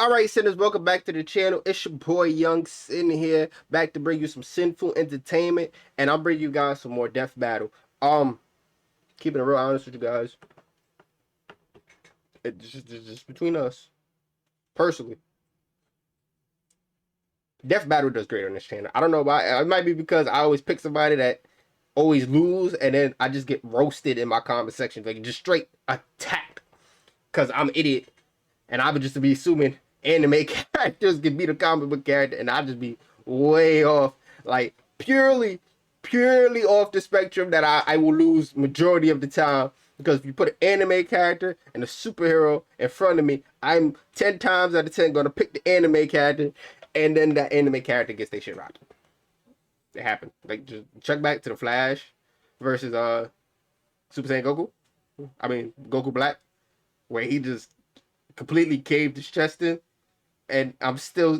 Alright, sinners, welcome back to the channel. It's your boy YoungSin here, back to bring you some sinful entertainment, and I'll bring you guys some more Death Battle. Keeping it real honest with you guys, it's just between us, personally, Death Battle does great on this channel. I don't know why. It might be because I always pick somebody that always lose, and then I just get roasted in my comment section, like just straight attacked, because I'm an idiot, and I would just be assuming anime characters can be the comic book character, and I just be way off, like purely off the spectrum that I will lose majority of the time. Because if you put an anime character and a superhero in front of me, I'm 10 times out of 10 gonna pick the anime character, and then that anime character gets their shit rocked. It happened. Like, just check back to the Flash versus Super Saiyan Goku. I mean Goku Black, where he just completely caved his chest in. And I'm still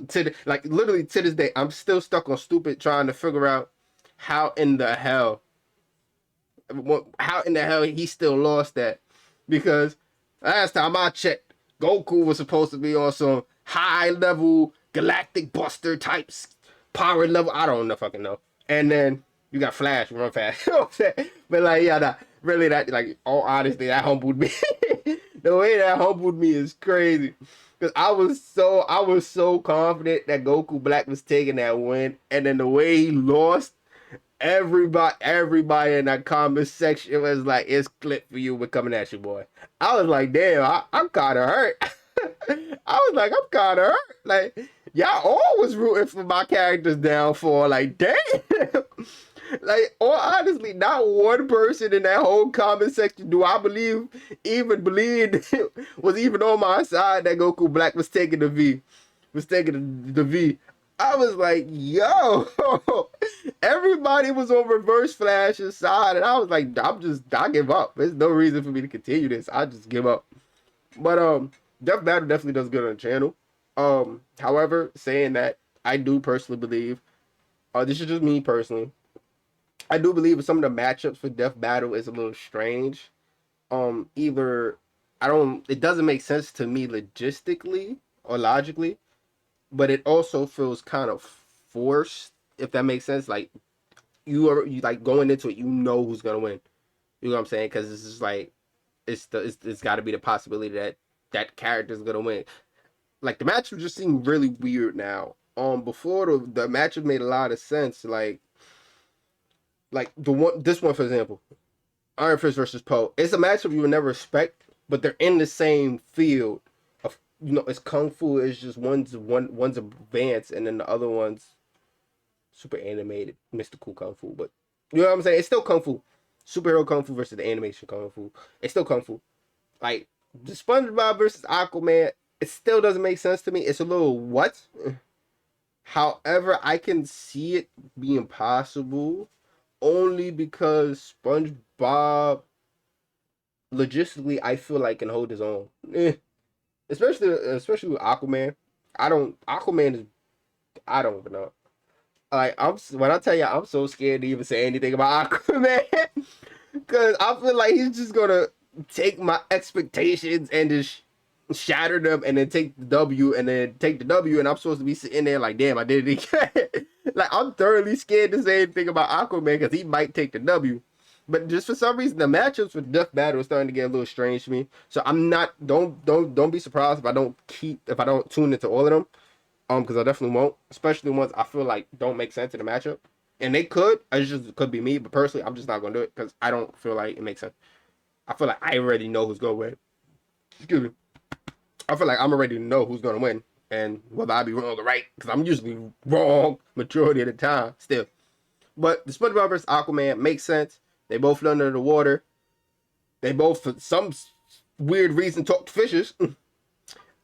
literally to this day, I'm still stuck on stupid trying to figure out how in the hell he still lost that. Because last time I checked, Goku was supposed to be on some high level galactic buster types power level. I don't know fucking know. And then you got Flash, run fast. You know what I'm saying? But like, yeah, nah, really, that, like, all honesty, that humbled me. The way that humbled me is crazy. Because I was so confident that Goku Black was taking that win, and then the way he lost, everybody in that comment section was like, "It's clip for you, we're coming at you, boy." I was like, damn, I'm kind of hurt. I was like, I'm kind of hurt. Like, y'all all was rooting for my character's downfall. Like, damn. Like, or honestly, not one person in that whole comment section do I even believe was even on my side that Goku Black was taking the V. Was taking the V. I was like, yo, everybody was on Reverse Flash's side, and I was like, I give up. There's no reason for me to continue this. I just give up. But Death Battle definitely does good on the channel. However, saying that, I do personally believe, this is just me personally, I do believe some of the matchups for Death Battle is a little strange. Either it doesn't make sense to me logistically or logically, but it also feels kind of forced, if that makes sense. Like, you like going into it, you know who's gonna win. You know what I'm saying? Because it's just like it's got to be the possibility that that character's gonna win. Like, the matchup just seemed really weird now. Before the matchup made a lot of sense. Like this one for example, Iron Fist versus Poe. It's a matchup you would never expect, but they're in the same field of, it's kung fu. It's just one's advanced and then the other one's super animated, mystical kung fu. But you know what I'm saying? It's still kung fu, superhero kung fu versus the animation kung fu. It's still kung fu. Like the SpongeBob versus Aquaman, it still doesn't make sense to me. It's a little what? However, I can see it being possible only because SpongeBob logistically I feel like can hold his own. Especially with Aquaman. Aquaman is, I don't even know. Like, when I tell you I'm so scared to even say anything about Aquaman, because I feel like he's just gonna take my expectations and just shatter them and then take the W, and I'm supposed to be sitting there like, damn, I did it again. Like, I'm thoroughly scared to say anything about Aquaman because he might take the W. But just for some reason, the matchups for Death Battle is starting to get a little strange to me. So I'm not, don't be surprised if I don't tune into all of them. Because I definitely won't, especially ones I feel like don't make sense in the matchup. And they could, it just could be me, but personally, I'm just not gonna do it because I don't feel like it makes sense. I feel like I already know who's gonna win. Excuse me. I feel like I'm already know who's gonna win, and whether I be wrong or right, because I'm usually wrong majority of the time still. But the SpongeBob vs. Aquaman makes sense. They both live under the water. They both, for some weird reason, talk to fishes.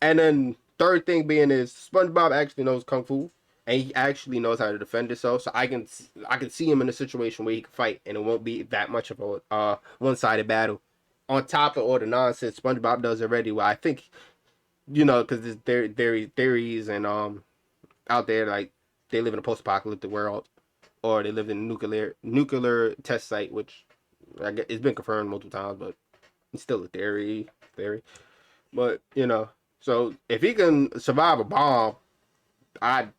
And then third thing being is SpongeBob actually knows kung fu, and he actually knows how to defend himself. So I can see him in a situation where he can fight, and it won't be that much of a one-sided battle. On top of all the nonsense SpongeBob does already, well, I think, because there's theories and out there, like, they live in a post-apocalyptic world, or they live in a nuclear test site, which I guess it's been confirmed multiple times, but it's still a theory. But So if he can survive a bomb, alright.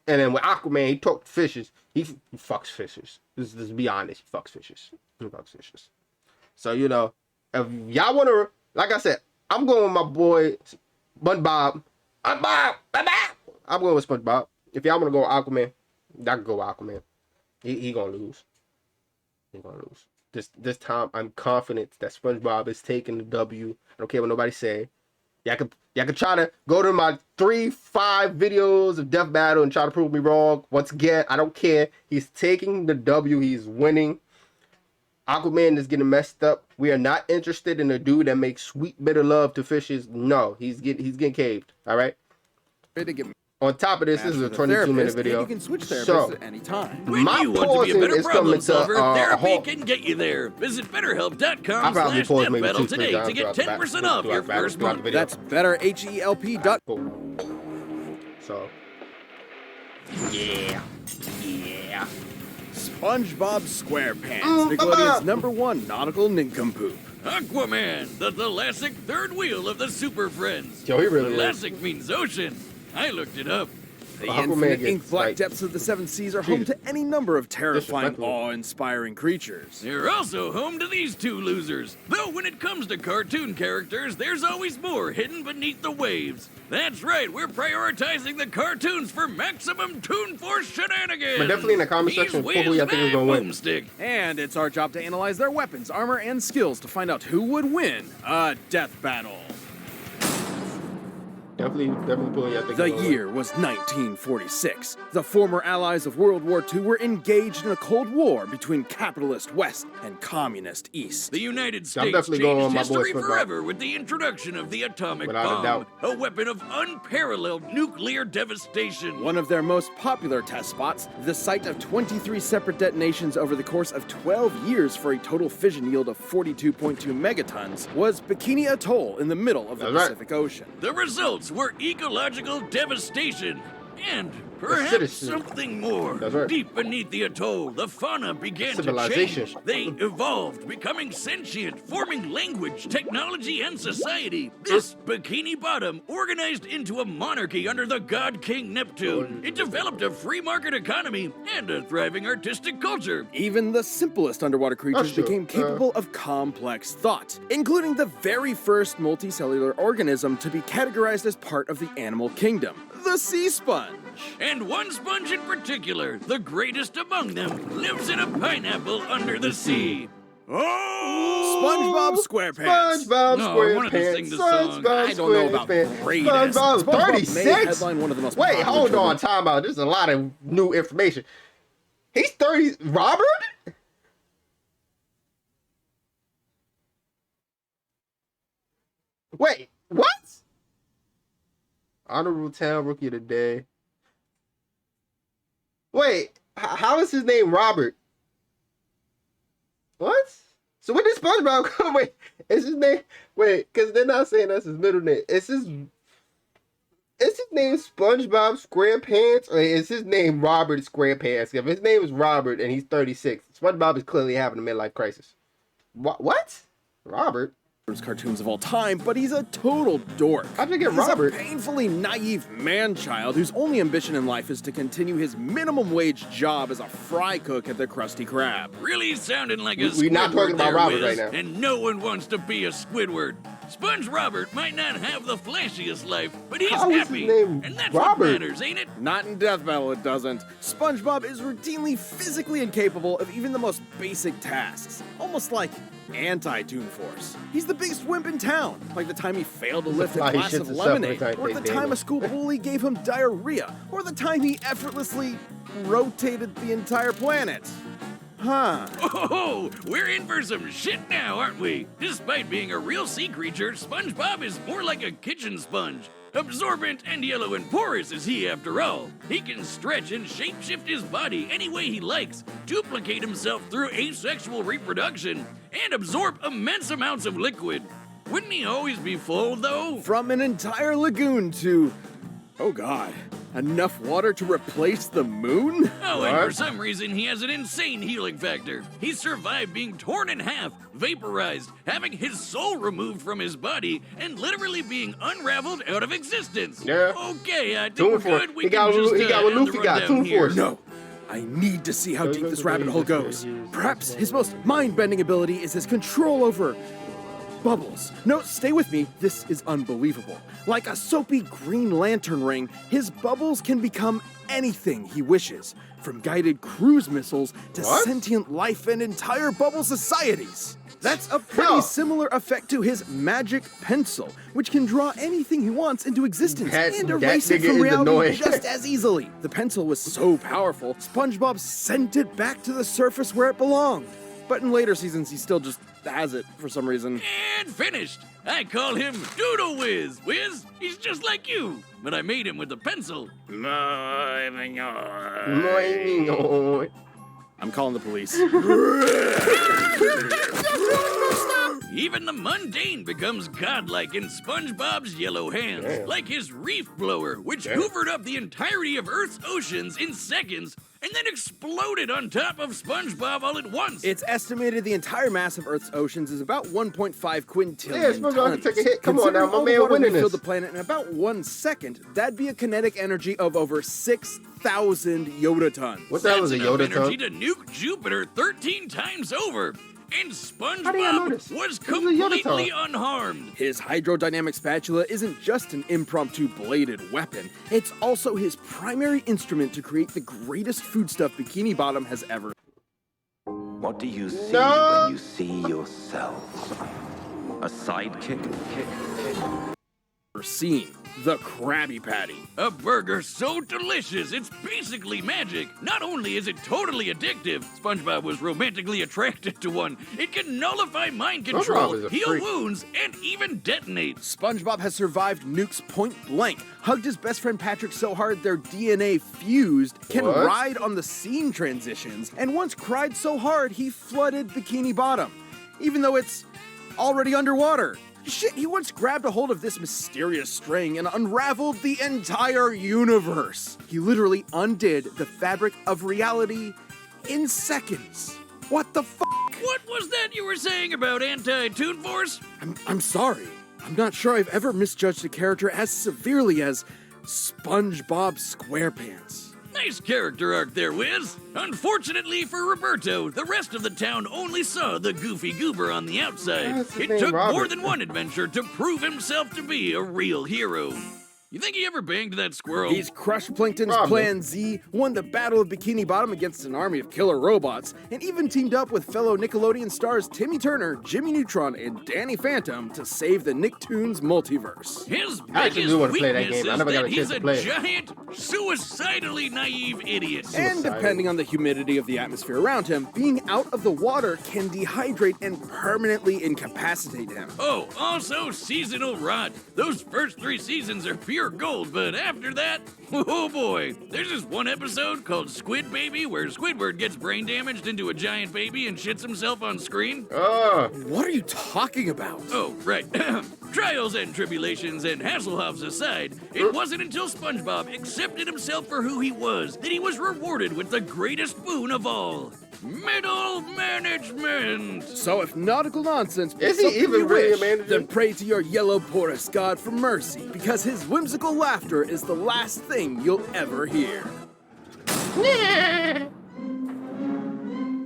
And then with Aquaman, he talks fishes. He fucks fishes. Let's be honest. He fucks fishes. He fucks fishes. So, you know, if y'all want to, like I said, I'm going with my boy, SpongeBob. I'm going with SpongeBob. If y'all want to go with Aquaman, y'all can go with Aquaman. He going to lose. He going to lose. This time, I'm confident that SpongeBob is taking the W. I don't care what nobody say. Y'all can try to go to my 3-5 videos of Death Battle and try to prove me wrong. Once again, I don't care. He's taking the W. He's winning. Aquaman is getting messed up. We are not interested in a dude that makes sweet bitter love to fishes. No, he's getting caved. All right. On top of this, this is a 22-minute video. You can switch therapists so, at any time. When you want to be a better problem solver, therapy can get you there. Visit BetterHelp.com/DeathBattle today to get 10% off your first month. That's BetterHelp. So, yeah. SpongeBob SquarePants, Nickelodeon's #1 nautical nincompoop. AquaMan, the thalassic third wheel of the Super Friends. Yo, he really is. Thalassic means ocean. I looked it up. The infinite ink-black depths of the seven seas are home to any number of terrifying, awe-inspiring creatures. They're also home to these two losers. Though when it comes to cartoon characters, there's always more hidden beneath the waves. That's right, we're prioritizing the cartoons for maximum Toon Force shenanigans. But definitely in the comment section, probably I think he's gonna win. And it's our job to analyze their weapons, armor, and skills to find out who would win a death battle. Definitely pulling you. The year was 1946. The former allies of World War II were engaged in a Cold War between capitalist West and communist East. The United States changed history forever with the introduction of the atomic bomb, a weapon of unparalleled nuclear devastation. One of their most popular test spots, the site of 23 separate detonations over the course of 12 years for a total fission yield of 42.2 megatons, was Bikini Atoll in the middle of the Pacific Ocean. The results were ecological devastation and perhaps something more. Deep beneath the atoll, the fauna began to change. They evolved, becoming sentient, forming language, technology, and society. This Bikini Bottom organized into a monarchy under the god King Neptune. It developed a free market economy and a thriving artistic culture. Even the simplest underwater creatures became capable of complex thought, including the very first multicellular organism to be categorized as part of the animal kingdom, the sea sponge. And one sponge in particular, the greatest among them, lives in a pineapple under the sea. Oh! SpongeBob SquarePants. SpongeBob SquarePants. I wanted to sing the song. I don't know about greatest. SpongeBob 36? One of the most Wait, hold on, time out. There's a lot of new information. He's 30. Robert? Wait, what? Honorable Town Rookie of the Day. Wait, how is his name Robert? What? So when did SpongeBob come? Wait, is his name? Wait, because they're not saying that's his middle name. Is his name SpongeBob SquarePants, or is his name Robert SquarePants? If his name is Robert and he's 36, SpongeBob is clearly having a midlife crisis. What? Robert? Cartoons of all time, but he's a total dork. How'd you get Robert? He's a painfully naive man-child whose only ambition in life is to continue his minimum wage job as a fry cook at the Krusty Krab. Really sounding like a Squidward. We're not talking about Robert right now. And no one wants to be a Squidward. Sponge Robert might not have the flashiest life, but he's happy. And that's what matters, ain't it? Not in Death Battle, it doesn't. SpongeBob is routinely physically incapable of even the most basic tasks. Almost like anti-Toon Force. He's the biggest wimp in town, like the time he failed to lift a glass of lemonade, or the time a school bully gave him diarrhea, or the time he effortlessly rotated the entire planet. Huh. Oh, we're in for some shit now, aren't we? Despite being a real sea creature, SpongeBob is more like a kitchen sponge. Absorbent and yellow and porous is he after all. He can stretch and shapeshift his body any way he likes, duplicate himself through asexual reproduction, and absorb immense amounts of liquid. Wouldn't he always be full, though? From an entire lagoon to... oh god. Enough water to replace the moon? Oh, and for some reason, he has an insane healing factor. He survived being torn in half, vaporized, having his soul removed from his body, and literally being unraveled out of existence. Yeah. Okay, I think we're good. He got what Luffy got. Toon Force. No. I need to see how deep this rabbit hole goes. Perhaps his most mind-bending ability is his control over bubbles. No, stay with me. This is unbelievable. Like a soapy green lantern ring, his bubbles can become anything he wishes. From guided cruise missiles to sentient life and entire bubble societies. That's a pretty similar effect to his magic pencil, which can draw anything he wants into existence and erase it from reality just as easily. The pencil was so powerful, SpongeBob sent it back to the surface where it belonged. But in later seasons, he still just has it for some reason. And finished! I call him Doodle Whiz. Whiz, he's just like you, but I made him with a pencil. I'm calling the police. Even the mundane becomes godlike in SpongeBob's yellow hands, like his reef blower, which hoovered up the entirety of Earth's oceans in seconds and then exploded on top of SpongeBob all at once. It's estimated the entire mass of Earth's oceans is about 1.5 quintillion SpongeBob can take a hit. Come on now, my man winning this. Fill the planet in about 1 second. That'd be a kinetic energy of over 6,000 Yoda tons. What the hell is a Yoda ton? Energy to nuke Jupiter 13 times over. And SpongeBob was completely unharmed. His hydrodynamic spatula isn't just an impromptu bladed weapon. It's also his primary instrument to create the greatest foodstuff Bikini Bottom has ever. What do you see when you see yourself? A sidekick? Seen. The Krabby Patty. A burger so delicious, it's basically magic. Not only is it totally addictive, SpongeBob was romantically attracted to one. It can nullify mind control, heal wounds, and even detonate. SpongeBob has survived nukes point blank, hugged his best friend Patrick so hard their DNA fused, can ride on the scene transitions, and once cried so hard he flooded Bikini Bottom, even though it's already underwater. Shit, he once grabbed a hold of this mysterious string and unraveled the entire universe. He literally undid the fabric of reality in seconds. What the fuck? What was that you were saying about anti-Toon Force? I'm sorry. I'm not sure I've ever misjudged a character as severely as SpongeBob SquarePants. Nice character arc there, Wiz. Unfortunately for Roberto, the rest of the town only saw the goofy goober on the outside. It took more than one adventure to prove himself to be a real hero. You think he ever banged that squirrel? He's crushed Plankton's Plan Z, won the Battle of Bikini Bottom against an army of killer robots, and even teamed up with fellow Nickelodeon stars Timmy Turner, Jimmy Neutron, and Danny Phantom to save the Nicktoons multiverse. His biggest weakness is that he's a giant, suicidally naive idiot. And depending on the humidity of the atmosphere around him, being out of the water can dehydrate and permanently incapacitate him. Oh, also seasonal rot. Those first 3 seasons are pure gold, but after that, oh boy. There's this one episode called Squid Baby where Squidward gets brain damaged into a giant baby and shits himself on screen. What are you talking about? Oh, right. Trials and tribulations and Hasselhoffs aside, it wasn't until SpongeBob accepted himself for who he was that he was rewarded with the greatest boon of all. Middle management! So if nautical nonsense is he even really a manager? Then pray to your yellow porous god for mercy, because his whimsical laughter is the last thing you'll ever hear.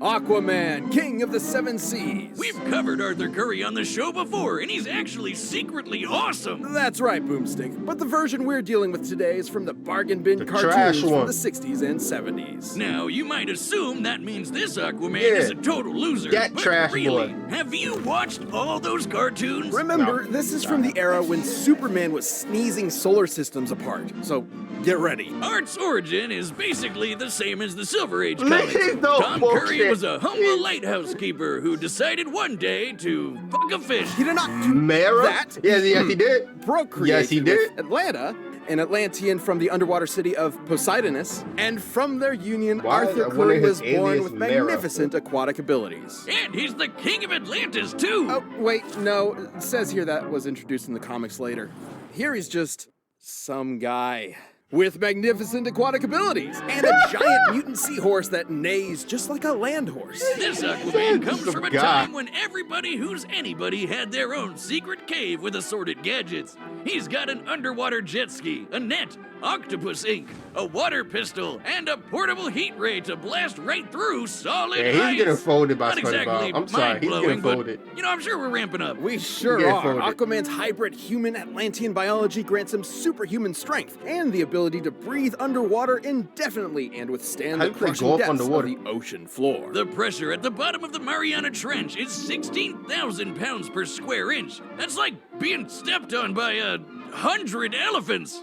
AquaMan, King of the Seven Seas. We've covered Arthur Curry on the show before, and he's actually secretly awesome. That's right, Boomstick. But the version we're dealing with today is from the bargain bin cartoons from the 60s and 70s. Now, you might assume that means this Aquaman is a total loser. That but trash really, boy. Have you watched all those cartoons? Remember, this is from the era when Superman was sneezing solar systems apart. So, get ready. Art's origin is basically the same as the Silver Age comics. No Tom Curry was a humble lighthouse keeper who decided one day to fuck a fish. He did not do that. Yes, he did. Procreated he did. with Atlanta, an Atlantean from the underwater city of Poseidonus, and from their union, Arthur Curry was born with magnificent aquatic abilities. And he's the king of Atlantis, too! Oh, wait, no. It says here that was introduced in the comics later. Here he's just some guy. with magnificent aquatic abilities, and a giant mutant seahorse that neighs just like a land horse. This AquaMan comes from a time when everybody who's anybody had their own secret cave with assorted gadgets. He's got an underwater jet ski, a net, octopus ink, a water pistol, and a portable heat ray to blast right through solid ice. Yeah, he's getting folded by Not exactly SpongeBob. I'm sorry, he's getting folded. But, I'm sure we're ramping up. We sure Yeah, are. folded. Aquaman's hybrid human Atlantean biology grants him superhuman strength and the ability to breathe underwater indefinitely and withstand the crushing depths of the ocean floor. The pressure at the bottom of the Mariana Trench is 16,000 pounds per square inch. That's like being stepped on by 100 elephants.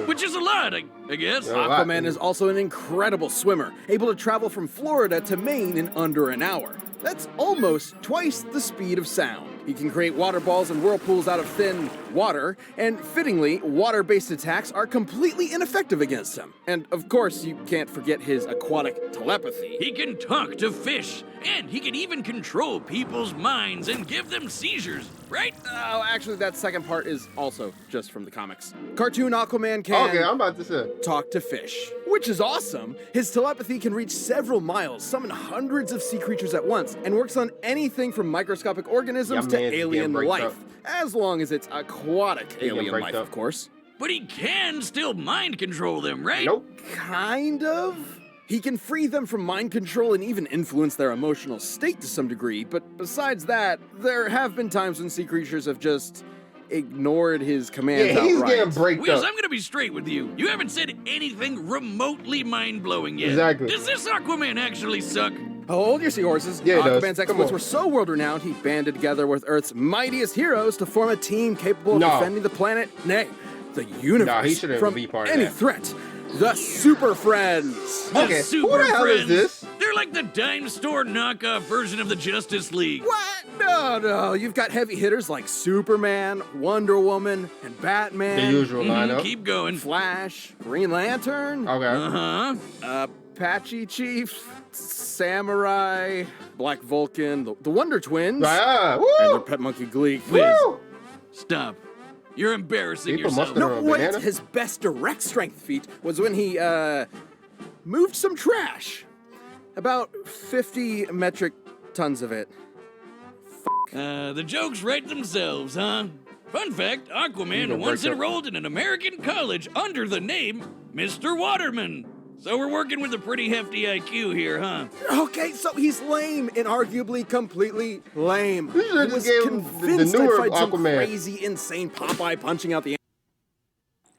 Which is a lot, I guess. Aquaman is also an incredible swimmer, able to travel from Florida to Maine in under an hour. That's almost twice the speed of sound. He can create water balls and whirlpools out of thin water, and fittingly, water-based attacks are completely ineffective against him. And of course, you can't forget his aquatic telepathy. He can talk to fish, and he can even control people's minds and give them seizures, right? Oh, actually, that second part is also just from the comics. Cartoon Aquaman can Okay, I'm about to say. talk to fish, which is awesome. His telepathy can reach several miles, summon hundreds of sea creatures at once, and works on anything from microscopic organisms to alien life. As long as it's aquatic alien life, of course. But he can still mind control them, right? Nope. Kind of. He can free them from mind control and even influence their emotional state to some degree, but besides that, there have been times when sea creatures have just ignored his commands outright. He's getting breaked Wiz, up. I'm gonna be straight with you. You haven't said anything remotely mind-blowing yet. Exactly. Does this Aquaman actually suck? Hold your seahorses. Yeah, it does. Aquaman's Come exploits on. were so world-renowned, he banded together with Earth's mightiest heroes to form a team capable of defending the planet, nay, the universe, he shouldn't from be part of any that. threat. The Super Friends. The Okay, Super who the hell is Friends. this? They're like the dime store knockoff version of the Justice League. What? No. You've got heavy hitters like Superman, Wonder Woman, and Batman. The usual lineup. Keep going. Flash, Green Lantern, Okay. Uh-huh. Apache Chief, Samurai, Black Vulcan, the Wonder Twins, Ah, and their woo! pet monkey Gleek. Woo! Stop. You're embarrassing People yourself. must have- No, what? banana? His best direct strength feat was when he, moved some trash. About 50 metric tons of it. The jokes write themselves, huh? Fun fact, Aquaman once enrolled in an American college under the name Mr. Waterman. So we're working with a pretty hefty IQ here, huh? Okay, so he's lame, and arguably completely lame. You should've I was just gave him the convinced newer I'd find some Aquaman. crazy, insane Popeye punching out the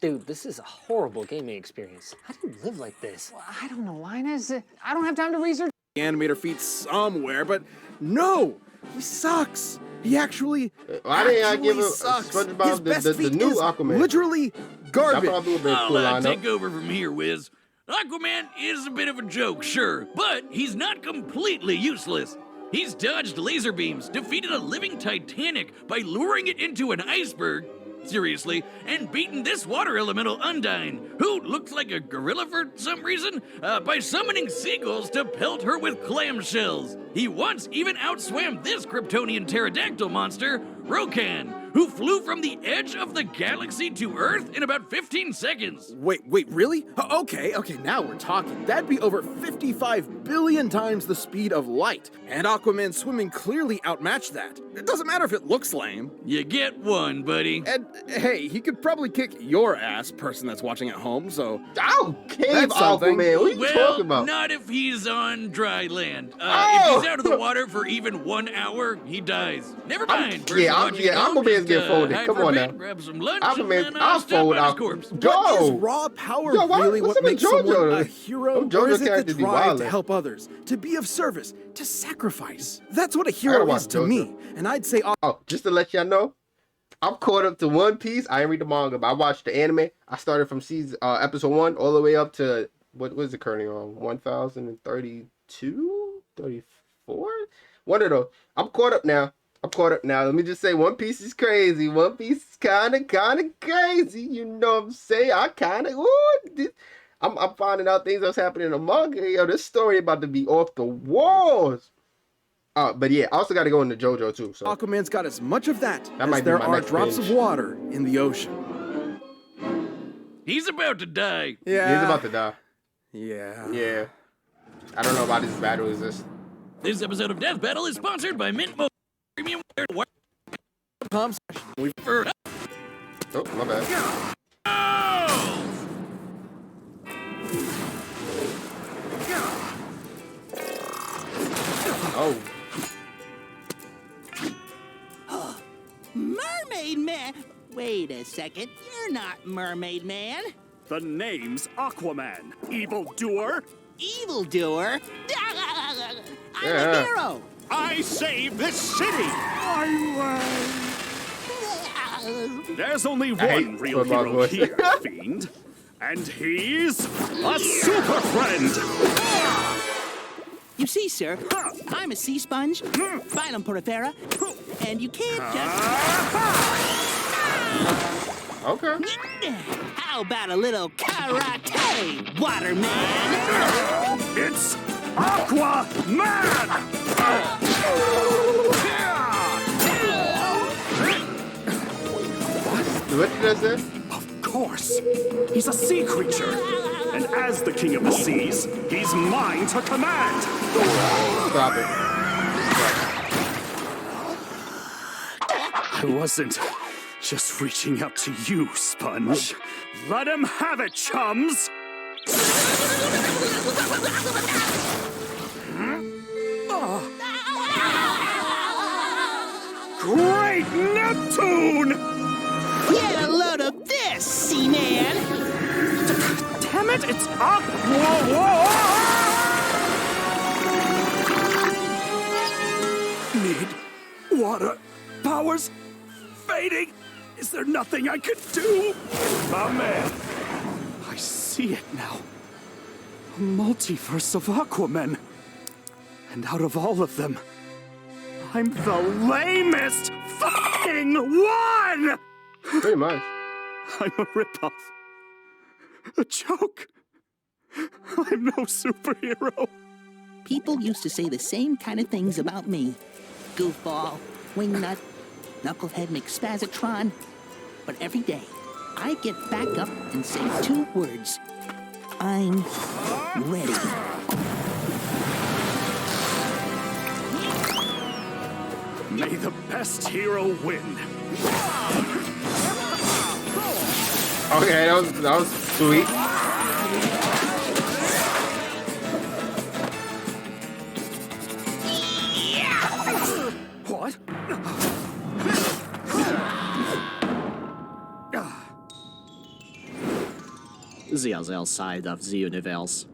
Dude, this is a horrible gaming experience. How do you live like this? Well, I don't know, Linus. I don't have time to research. animator feet somewhere, but no, he sucks. He actually, Why didn't I give him sucks. SpongeBob His best the feat new is Aquaman? literally That garbage. probably would have been a cool I'll take lineup. over from here, Wiz. Aquaman is a bit of a joke, sure, but he's not completely useless. He's dodged laser beams, defeated a living Titanic by luring it into an iceberg, seriously, and beaten this water elemental Undine, who looks like a gorilla for some reason, by summoning seagulls to pelt her with clamshells. He once even outswam this Kryptonian pterodactyl monster, Rokan, who flew from the edge of the galaxy to Earth in about 15 seconds. Wait, really? Okay, now we're talking. That'd be over 55 billion times the speed of light. And Aquaman's swimming clearly outmatched that. It doesn't matter if it looks lame. You get one, buddy. And hey, he could probably kick your ass, person that's watching at home, so. Ow! Cave That's something. Aquaman. What are you Well, talking about? not if he's on dry land. Oh! If he's out of the water for even 1 hour, he dies. Never mind. Person watching at home, Aquaman's just, getting folded. hide Come for a on bit, now. grab some lunch, Aquaman, and then I'll stop fold on his out. corpse. What is Go! raw power Yo, why- really what's what up with makes someone JoJo? a hero? Them JoJo Or is it the characters be drive to wildin'. help others, to be of service, to sacrifice? That's what a gotta hero watch is to JoJo. me. And I'd say Oh, just to let y'all know, I'm caught up to One Piece. I didn't read the manga, but I watched the anime. I started from episode 1 all the way up to what was it currently on? 1032? 34? One of those. I'm caught up now. Let me just say, One Piece is crazy. One Piece is kind of crazy. You know what I'm saying? I'm finding out things that's happening in the manga. Yo, this story about to be off the walls. But yeah, I also got to go into JoJo too. So Aquaman's got as much of that, might as be there my are next drops binge. of water in the ocean. He's about to die. Yeah. He's about to die. Yeah. Yeah. I don't know why this battle exists. This episode of Death Battle is sponsored by Mint Mobile Premium. We've For Oh, my bad. Oh. Mermaid Man? Wait a second, you're not Mermaid Man. The name's AquaMan, evildoer. Evildoer? I'm Yeah. a hero. I saved this city. There's only hate one real SpongeBob hero voice. here, Fiend. And he's a super friend. You see, sir, I'm a sea sponge, phylum porifera, and you can't just... Okay. How about a little karate, Waterman? It's AquaMan! What did I say? Of course. He's a sea creature. And as the king of the seas, he's mine to command. Stop it. I wasn't just reaching out to you, Sponge. Let him have it, chums! Great Neptune! Get a load of this, Seaman! Damn it, it's Aqua! Need water. Powers fading. Is there nothing I could do? My man. I see it now. A multiverse of Aquamen. And out of all of them, I'm the lamest fucking one! Pretty much. I'm a ripoff. A joke. I'm no superhero. People used to say the same kind of things about me. Goofball, wingnut, knucklehead McSpazatron. But every day, I get back up and say 2 words. I'm ready. May the best hero win. Okay, that was sweet. What? The other side of the universe.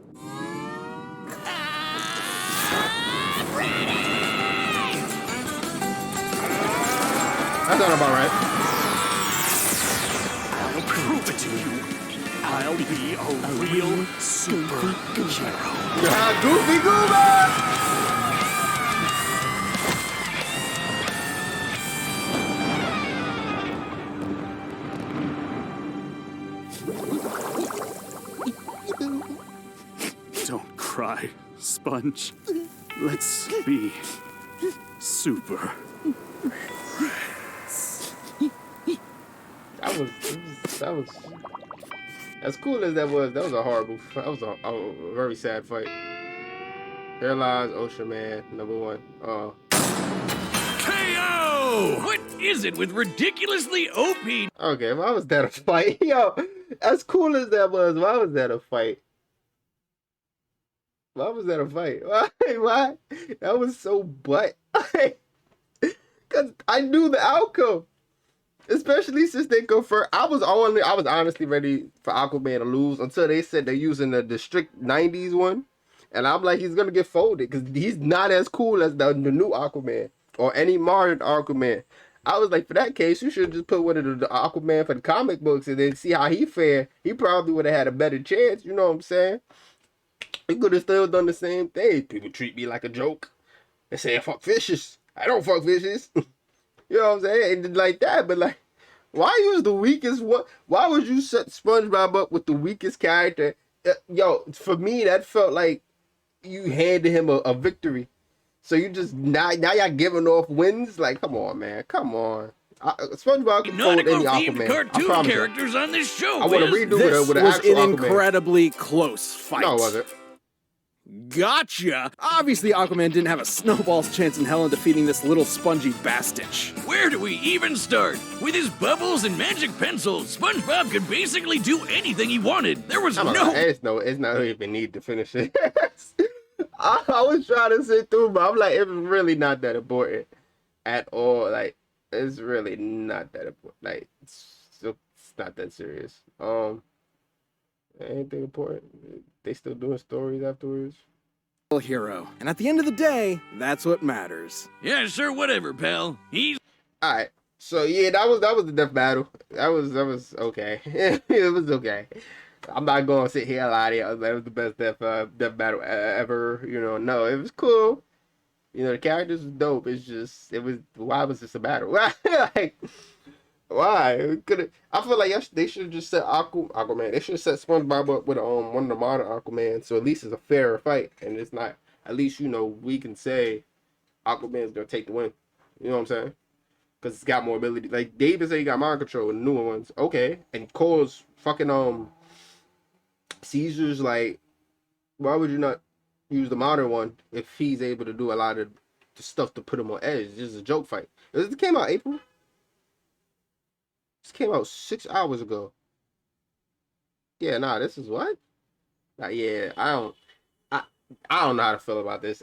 That sounded about right. I'll prove it to you. I'll be a real superhero. Yeah, Goofy Goober! Don't cry, Sponge. Let's be super. That was as cool as that was a horrible, that was a very sad fight. Here lies Ocean Man, #1. KO! What is it with ridiculously OP? Okay, why was that a fight? Yo, as cool as that was, why was that a fight? Why was that a fight? Why? That was so butt. Because I knew the outcome. Especially since they confirmed. I was honestly ready for Aquaman to lose until they said they're using the strict 90s one. And I'm like, he's going to get folded because he's not as cool as the new Aquaman or any modern Aquaman. I was like, for that case, you should just put one of the Aquaman for the comic books and then see how he fared. He probably would have had a better chance. You know what I'm saying? He could have still done the same thing. People treat me like a joke. They say I fuck fishes. I don't fuck fishes. You know what I'm saying? And like that, but like, why use the weakest one? Why would you set SpongeBob up with the weakest character? Yo, for me, that felt like you handed him a victory. So you just, now y'all giving off wins? Like, come on, man. Come on. SpongeBob can fold any Aquaman. Cartoon characters on this show. I want to redo this with an was actual an Aquaman. incredibly close fight. No, it wasn't. Gotcha! Obviously, Aquaman didn't have a snowball's chance in hell in defeating this little spongy bastich. Where do we even start? With his bubbles and magic pencils, SpongeBob could basically do anything he wanted. There was it's not even need to finish it. I was trying to sit through, but I'm like, it's really not that important at all. Like, it's really not that important. Like, it's not that serious. Anything important? They still doing stories afterwards. Hero, and at the end of the day, that's what matters. Yeah, sure, whatever, pal. He's all right. So yeah, that was the death battle. That was okay. It was okay. I'm not gonna sit here and lie to you. That was the best death battle ever. You know, no, it was cool. You know, the characters was dope. Why was this a battle? Like, why? I feel like they should have just set Aquaman. They should have set SpongeBob up with one of the modern Aquaman, so at least it's a fairer fight, and it's not. At least we can say Aquaman's gonna take the win. You know what I'm saying? Because it's got more ability. Like David said, he got mind control in the newer ones. Okay, and Cole's fucking Caesar's like, why would you not use the modern one if he's able to do a lot of the stuff to put him on edge? It's just a joke fight. This came out April. This came out 6 hours ago. Yeah, nah, this is what? Yeah, I don't know how to feel about this.